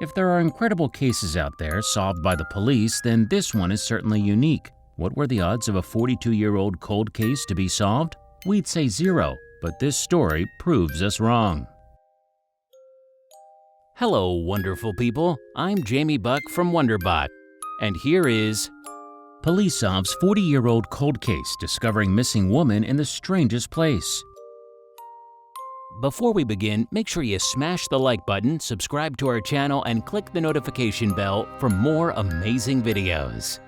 If there are incredible cases out there solved by the police, then this one is certainly unique. What were the odds of a 42-year-old cold case to be solved? We'd say 0, but this story proves us wrong. Hello, wonderful people. I'm Jamie Buck from WonderBot, and here is Police solves 40-year-old cold case discovering missing woman in the strangest place. Before we begin, make sure you smash the like button, subscribe to our channel, and click the notification bell for more amazing videos.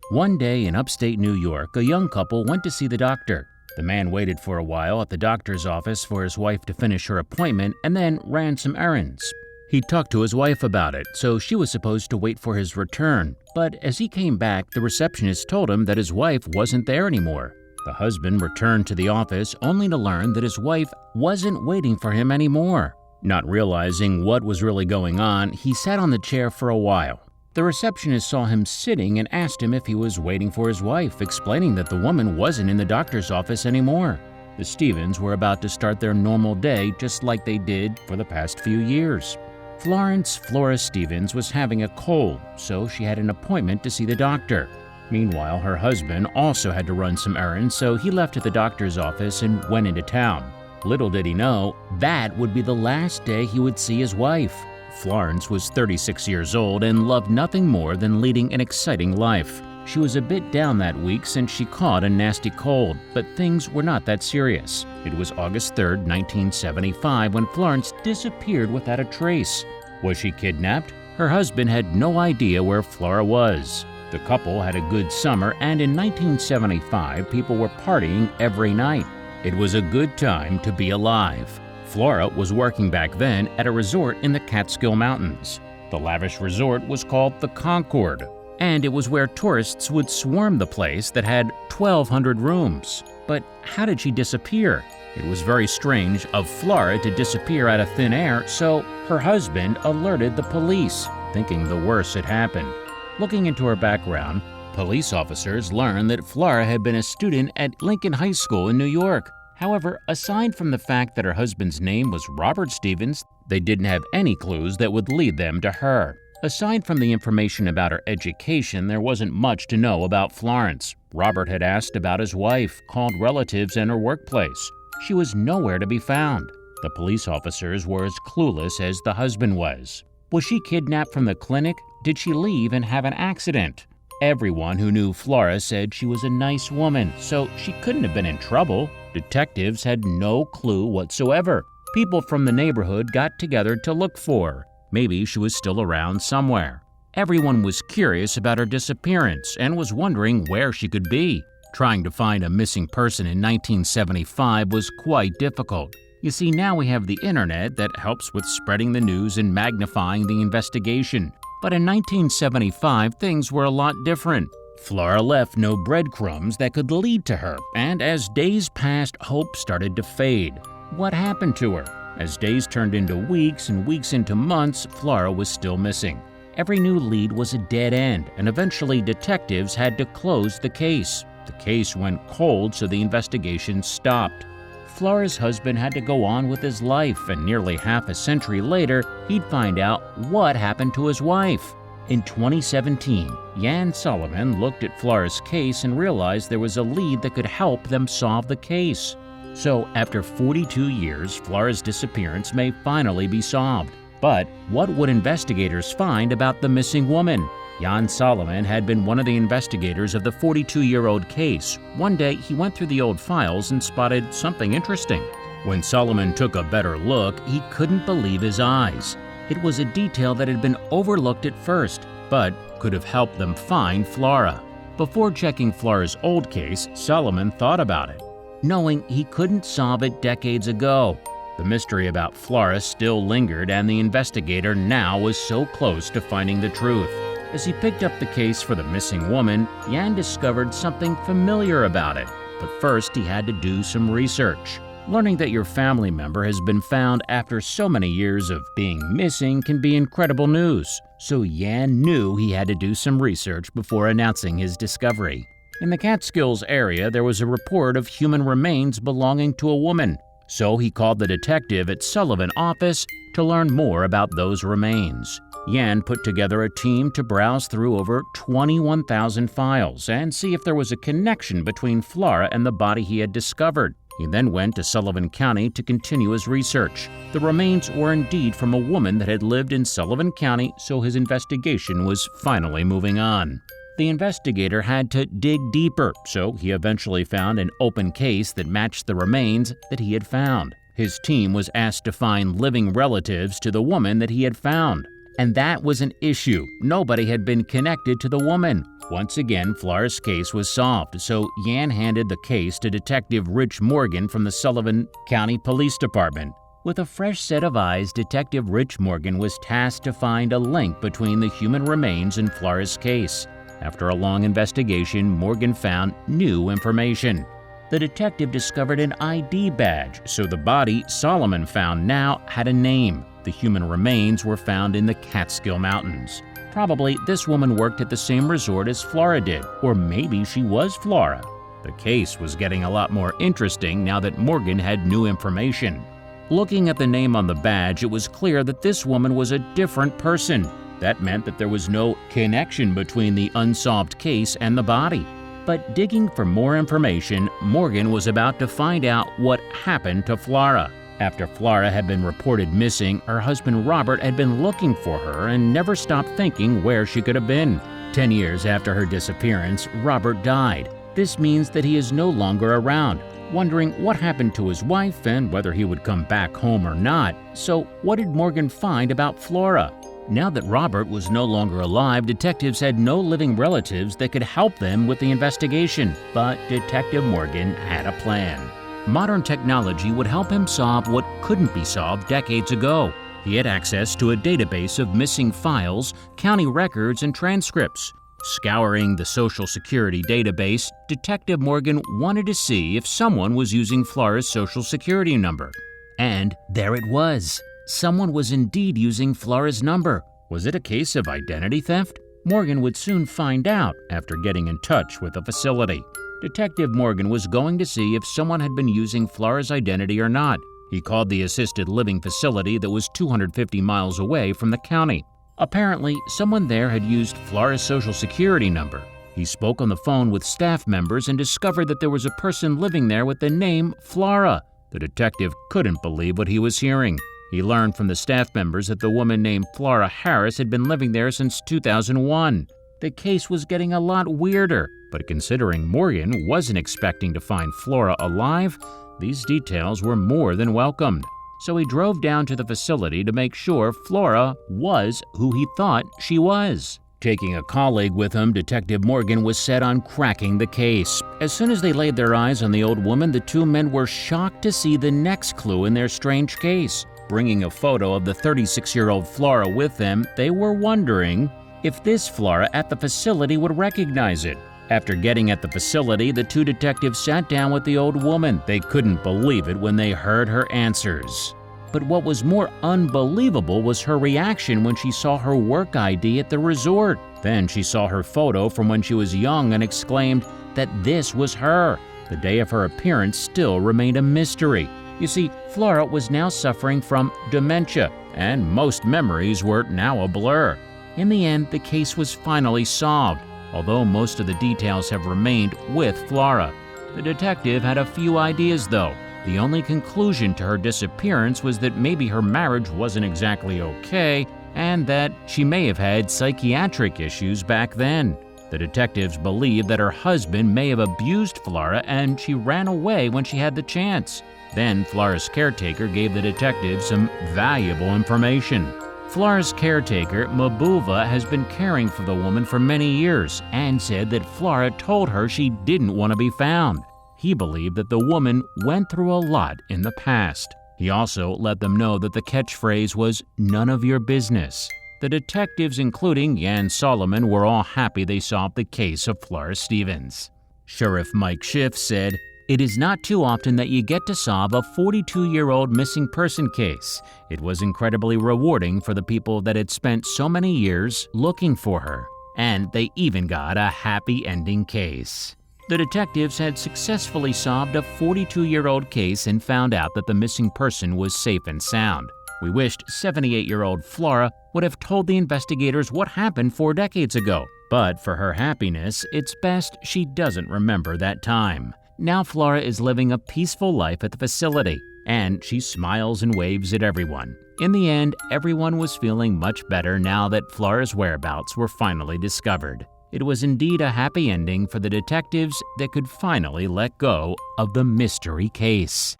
One day in upstate New York, a young couple went to see the doctor. The man waited for a while at the doctor's office for his wife to finish her appointment and then ran some errands. He talked to his wife about it, so she was supposed to wait for his return. But as he came back, the receptionist told him that his wife wasn't there anymore. The husband returned to the office only to learn that his wife wasn't waiting for him anymore. Not realizing what was really going on, he sat on the chair for a while. The receptionist saw him sitting and asked him if he was waiting for his wife, explaining that the woman wasn't in the doctor's office anymore. The Stevens were about to start their normal day just like they did for the past few years. Flora Stevens was having a cold, so she had an appointment to see the doctor. Meanwhile, her husband also had to run some errands, so he left at the doctor's office and went into town. Little did he know, that would be the last day he would see his wife. Florence was 36 years old and loved nothing more than leading an exciting life. She was a bit down that week since she caught a nasty cold, but things were not that serious. It was August 3, 1975, when Florence disappeared without a trace. Was she kidnapped? Her husband had no idea where Flora was. The couple had a good summer, and in 1975, people were partying every night. It was a good time to be alive. Flora was working back then at a resort in the Catskill Mountains. The lavish resort was called the Concord, and it was where tourists would swarm the place that had 1,200 rooms. But how did she disappear? It was very strange of Flora to disappear out of thin air, so her husband alerted the police, thinking the worst had happened. Looking into her background, police officers learned that Flora had been a student at Lincoln High School in New York. However, aside from the fact that her husband's name was Robert Stevens, they didn't have any clues that would lead them to her. Aside from the information about her education, there wasn't much to know about Florence. Robert had asked about his wife, called relatives and her workplace. She was nowhere to be found. The police officers were as clueless as the husband was. Was she kidnapped from the clinic? Did she leave and have an accident? Everyone who knew Flora said she was a nice woman, so she couldn't have been in trouble. Detectives had no clue whatsoever. People from the neighborhood got together to look for her. Maybe she was still around somewhere. Everyone was curious about her disappearance and was wondering where she could be. Trying to find a missing person in 1975 was quite difficult. You see, now we have the internet that helps with spreading the news and magnifying the investigation. But in 1975, things were a lot different. Flora left no breadcrumbs that could lead to her, and as days passed, hope started to fade. What happened to her? As days turned into weeks and weeks into months, Flora was still missing. Every new lead was a dead end, and eventually detectives had to close the case. The case went cold, so the investigation stopped. Flora's husband had to go on with his life, and nearly half a century later, he'd find out what happened to his wife. In 2017, Jan Solomon looked at Flora's case and realized there was a lead that could help them solve the case. So, after 42 years, Flora's disappearance may finally be solved. But what would investigators find about the missing woman? Jan Solomon had been one of the investigators of the 42-year-old case. One day, he went through the old files and spotted something interesting. When Solomon took a better look, he couldn't believe his eyes. It was a detail that had been overlooked at first, but could have helped them find Flora. Before checking Flora's old case, Solomon thought about it, knowing he couldn't solve it decades ago. The mystery about Flora still lingered, and the investigator now was so close to finding the truth. As he picked up the case for the missing woman, Jan discovered something familiar about it. But first, he had to do some research. Learning that your family member has been found after so many years of being missing can be incredible news. So Jan knew he had to do some research before announcing his discovery. In the Catskills area, there was a report of human remains belonging to a woman, so he called the detective at Sullivan office to learn more about those remains. Yan put together a team to browse through over 21,000 files and see if there was a connection between Flora and the body he had discovered. He then went to Sullivan County to continue his research. The remains were indeed from a woman that had lived in Sullivan County, so his investigation was finally moving on. The investigator had to dig deeper, so he eventually found an open case that matched the remains that he had found. His team was asked to find living relatives to the woman that he had found. And that was an issue. Nobody had been connected to the woman. Once again, Flora's case was solved, so Yan handed the case to Detective Rich Morgan from the Sullivan County Police Department. With a fresh set of eyes, Detective Rich Morgan was tasked to find a link between the human remains and Flora's case. After a long investigation, Morgan found new information. The detective discovered an ID badge, so the body Solomon found now had a name. The human remains were found in the Catskill Mountains. Probably this woman worked at the same resort as Flora did, or maybe she was Flora. The case was getting a lot more interesting now that Morgan had new information. Looking at the name on the badge, it was clear that this woman was a different person. That meant that there was no connection between the unsolved case and the body. But digging for more information, Morgan was about to find out what happened to Flora. After Flora had been reported missing, her husband Robert had been looking for her and never stopped thinking where she could have been. 10 years after her disappearance, Robert died. This means that he is no longer around, wondering what happened to his wife and whether he would come back home or not. So what did Morgan find about Flora? Now that Robert was no longer alive, detectives had no living relatives that could help them with the investigation. But Detective Morgan had a plan. Modern technology would help him solve what couldn't be solved decades ago. He had access to a database of missing files, county records, and transcripts. Scouring the Social Security database, Detective Morgan wanted to see if someone was using Flora's Social Security number. And there it was. Someone was indeed using Flora's number. Was it a case of identity theft? Morgan would soon find out after getting in touch with the facility. Detective Morgan was going to see if someone had been using Flora's identity or not. He called the assisted living facility that was 250 miles away from the county. Apparently, someone there had used Flora's Social Security number. He spoke on the phone with staff members and discovered that there was a person living there with the name Flora. The detective couldn't believe what he was hearing. He learned from the staff members that the woman named Flora Harris had been living there since 2001. The case was getting a lot weirder, but considering Morgan wasn't expecting to find Flora alive, these details were more than welcomed. So he drove down to the facility to make sure Flora was who he thought she was. Taking a colleague with him, Detective Morgan was set on cracking the case. As soon as they laid their eyes on the old woman, the two men were shocked to see the next clue in their strange case. Bringing a photo of the 36-year-old Flora with them, they were wondering if this Flora at the facility would recognize it. After getting at the facility, the two detectives sat down with the old woman. They couldn't believe it when they heard her answers. But what was more unbelievable was her reaction when she saw her work ID at the resort. Then she saw her photo from when she was young and exclaimed that this was her. The day of her appearance still remained a mystery. You see, Flora was now suffering from dementia, and most memories were now a blur. In the end, the case was finally solved, although most of the details have remained with Flora. The detective had a few ideas, though. The only conclusion to her disappearance was that maybe her marriage wasn't exactly okay, and that she may have had psychiatric issues back then. The detectives believe that her husband may have abused Flora and she ran away when she had the chance. Then Flora's caretaker gave the detectives some valuable information. Flora's caretaker, Mabuva, has been caring for the woman for many years and said that Flora told her she didn't want to be found. He believed that the woman went through a lot in the past. He also let them know that the catchphrase was "none of your business." The detectives, including Yan Solomon, were all happy they solved the case of Flora Stevens. Sheriff Mike Schiff said, "It is not too often that you get to solve a 42-year-old missing person case. It was incredibly rewarding for the people that had spent so many years looking for her. And they even got a happy ending case." The detectives had successfully solved a 42-year-old case and found out that the missing person was safe and sound. We wished 78-year-old Flora would have told the investigators what happened 4 decades ago, but for her happiness, it's best she doesn't remember that time. Now Flora is living a peaceful life at the facility, and she smiles and waves at everyone. In the end, everyone was feeling much better now that Flora's whereabouts were finally discovered. It was indeed a happy ending for the detectives that could finally let go of the mystery case.